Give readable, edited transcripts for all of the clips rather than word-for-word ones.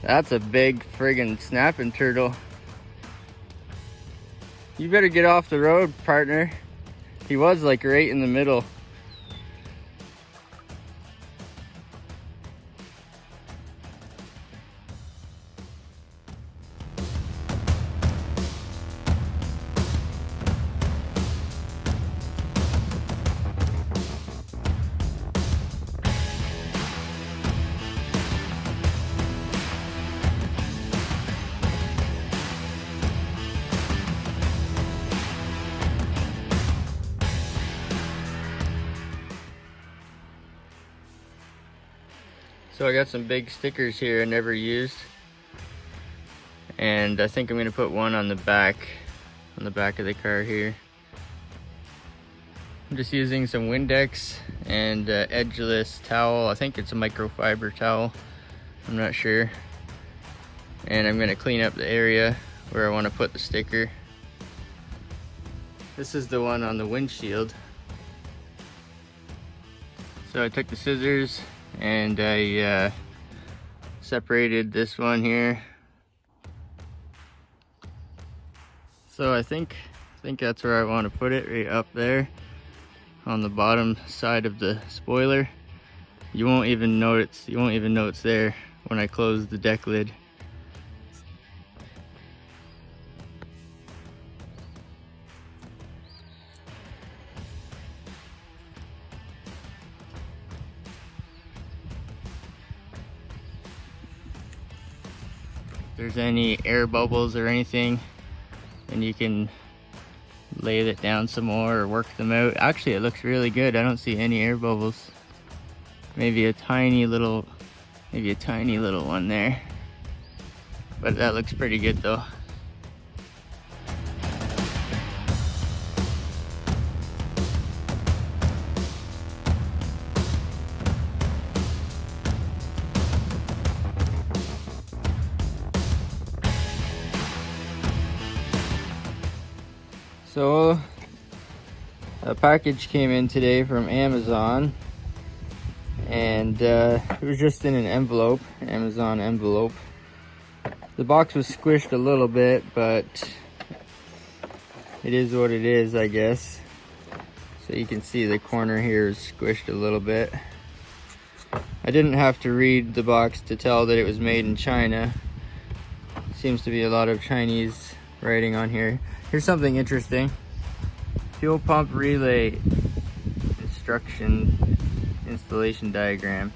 That's a big friggin' snapping turtle. You better get off the road, partner. He was like right in the middle. So I got some big stickers here I never used, and I think I'm gonna put one on the back of the car here. I'm just using some Windex and edgeless towel. I think it's a microfiber towel, I'm not sure. And I'm gonna clean up the area where I want to put the sticker. This is the one on the windshield. So I took the scissors and I separated this one here. So I think that's where I want to put it, right up there on the bottom side of the spoiler. You won't even know it's there when I close the deck lid. If there's any air bubbles or anything, then you can lay it down some more or work them out. Actually, it looks really good. I don't see any air bubbles. Maybe a tiny little one there. But that looks pretty good though. So a package came in today from Amazon, and it was just in an envelope, Amazon envelope. The box was squished a little bit, but it is what it is, I guess. So you can see the corner here is squished a little bit. I didn't have to read the box to tell that it was made in China. Seems to be a lot of Chinese writing on here. Here's something interesting. Fuel pump relay instruction installation diagram.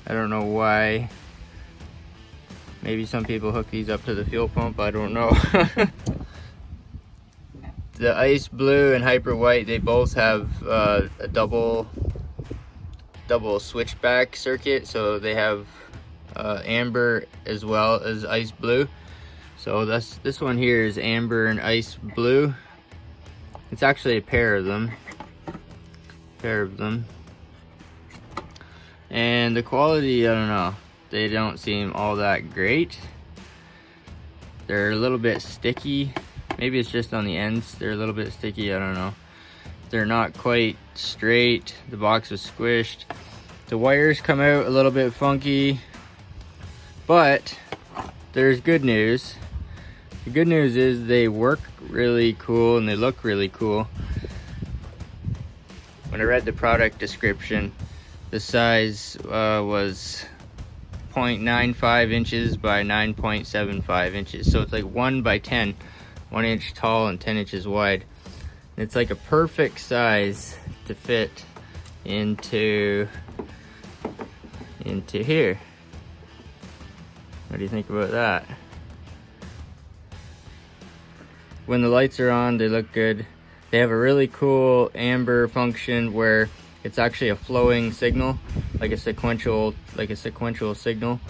I don't know why. Maybe some people hook these up to the fuel pump, I don't know. The ice blue and hyper white, they both have a double switchback circuit, so they have amber as well as ice blue. So this one here is amber and ice blue. It's actually a pair of them. And the quality, I don't know. They don't seem all that great. They're a little bit sticky. Maybe it's just on the ends. They're a little bit sticky, I don't know. They're not quite straight. The box was squished. The wires come out a little bit funky. But there's good news. The good news is they work really cool and they look really cool. When I read the product description, the size was 0.95 inches by 9.75 inches. So it's like 1 by 10, 1 inch tall and 10 inches wide. And it's like a perfect size to fit into here. What do you think about that? When the lights are on, they look good. They have a really cool amber function where it's actually a flowing signal, like a sequential signal.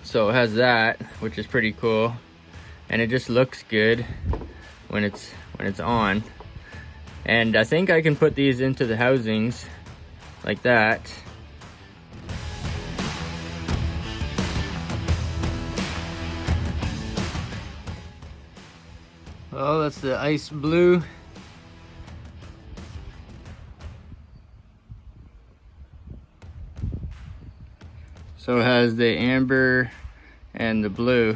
So it has that, which is pretty cool, and it just looks good when it's on. And I think I can put these into the housings like that. Oh, that's the ice blue. So it has the amber and the blue.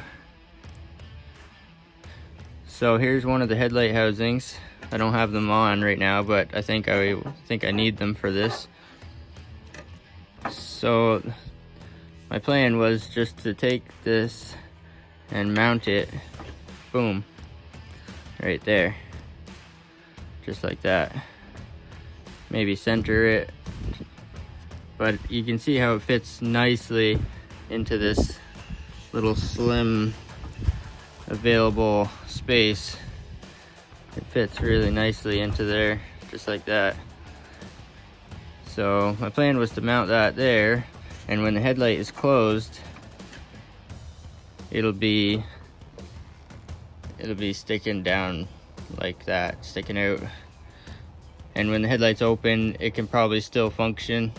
So here's one of the headlight housings. I don't have them on right now, but I think I need them for this. So my plan was just to take this and mount it, boom, right there, just like that. Maybe center it, but you can see how it fits nicely into this little slim available space. It fits really nicely into there, just like that. So my plan was to mount that there, and when the headlight is closed, it'll be sticking down like that, sticking out. And when the headlight's open, it can probably still function.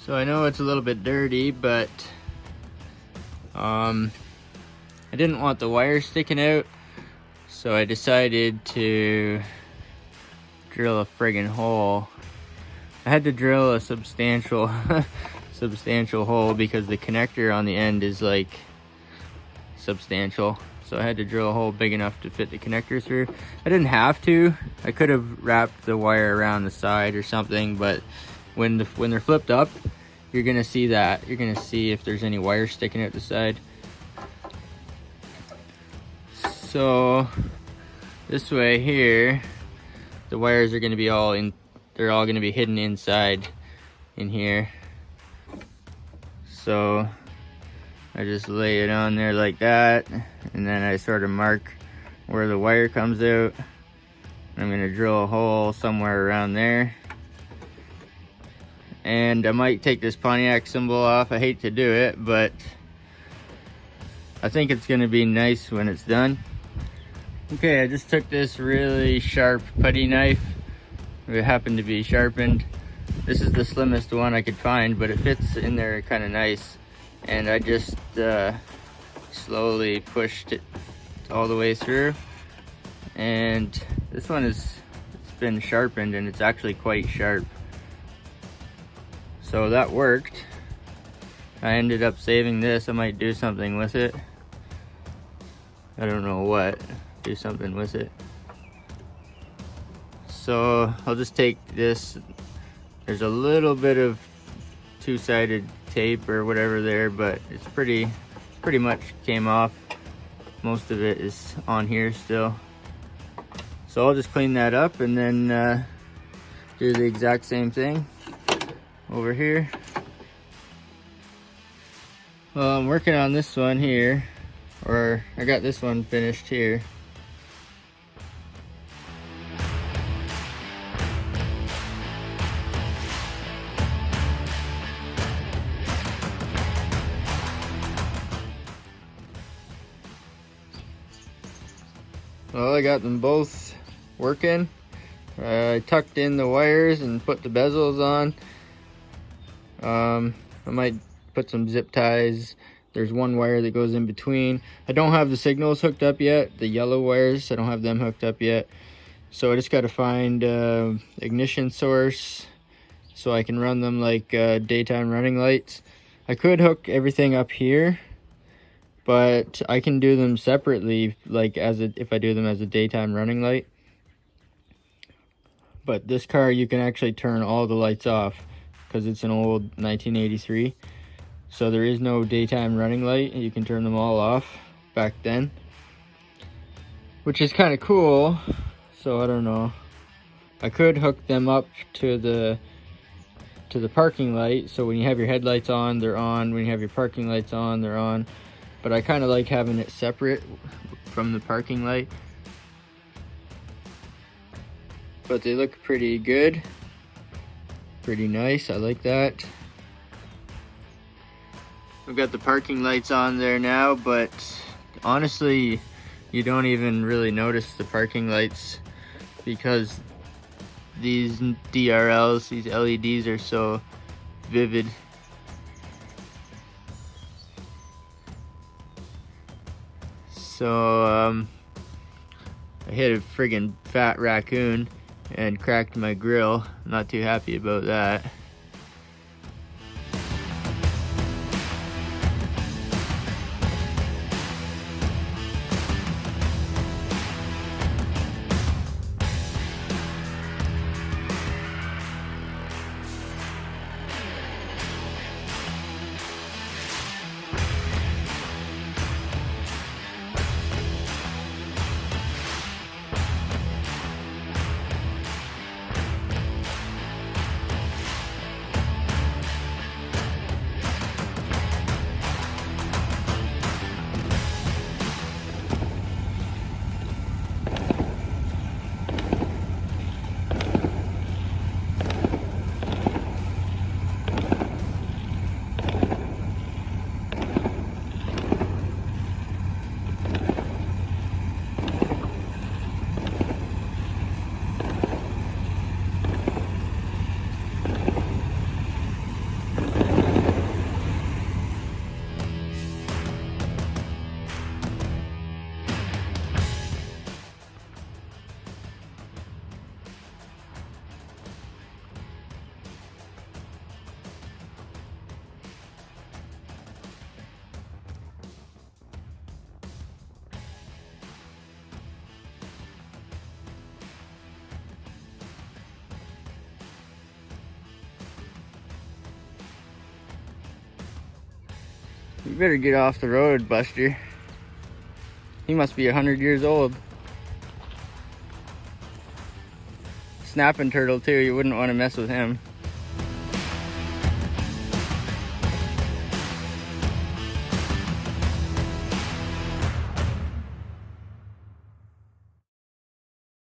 So I know it's a little bit dirty, but I didn't want the wire sticking out, so I decided to drill a friggin' hole. I had to drill a substantial hole because the connector on the end is like substantial. So I had to drill a hole big enough to fit the connector through. I didn't have to. I could have wrapped the wire around the side or something, but when they're flipped up, you're gonna see that. You're gonna see if there's any wire sticking out the side. So this way here, the wires are gonna be they're all gonna be hidden inside in here. So I just lay it on there like that, and then I sort of mark where the wire comes out. I'm gonna drill a hole somewhere around there. And I might take this Pontiac symbol off. I hate to do it, but I think it's gonna be nice when it's done. Okay, I just took this really sharp putty knife. It happened to be sharpened. This is the slimmest one I could find, but it fits in there kind of nice. And I just slowly pushed it all the way through. And this one it's been sharpened, and it's actually quite sharp. So that worked. I ended up saving this. I might do something with it. I don't know what. Do something with it. So I'll just take this. There's a little bit of two-sided tape or whatever there, but it's pretty much came off. Most of it is on here still. So I'll just clean that up and then do the exact same thing over here. Well, I'm working on this one here, or I got this one finished here. Well, I got them both working. I tucked in the wires and put the bezels on. I might put some zip ties. There's one wire that goes in between. I don't have the signals hooked up yet, the yellow wires. I don't have them hooked up yet. So I just got to find ignition source so I can run them like daytime running lights. I could hook everything up here, but I can do them separately, like if I do them as a daytime running light. But this car, you can actually turn all the lights off because it's an old 1983. So there is no daytime running light. You can turn them all off back then, which is kind of cool. So I don't know. I could hook them up to the parking light. So when you have your headlights on, they're on. When you have your parking lights on, they're on. But I kind of like having it separate from the parking light. But they look pretty good. Pretty nice, I like that. We've got the parking lights on there now, but honestly, you don't even really notice the parking lights because these DRLs, these LEDs are so vivid. So I hit a friggin' fat raccoon and cracked my grill. I'm not too happy about that. You better get off the road, Buster. He must be 100 years old. Snapping turtle too, you wouldn't want to mess with him.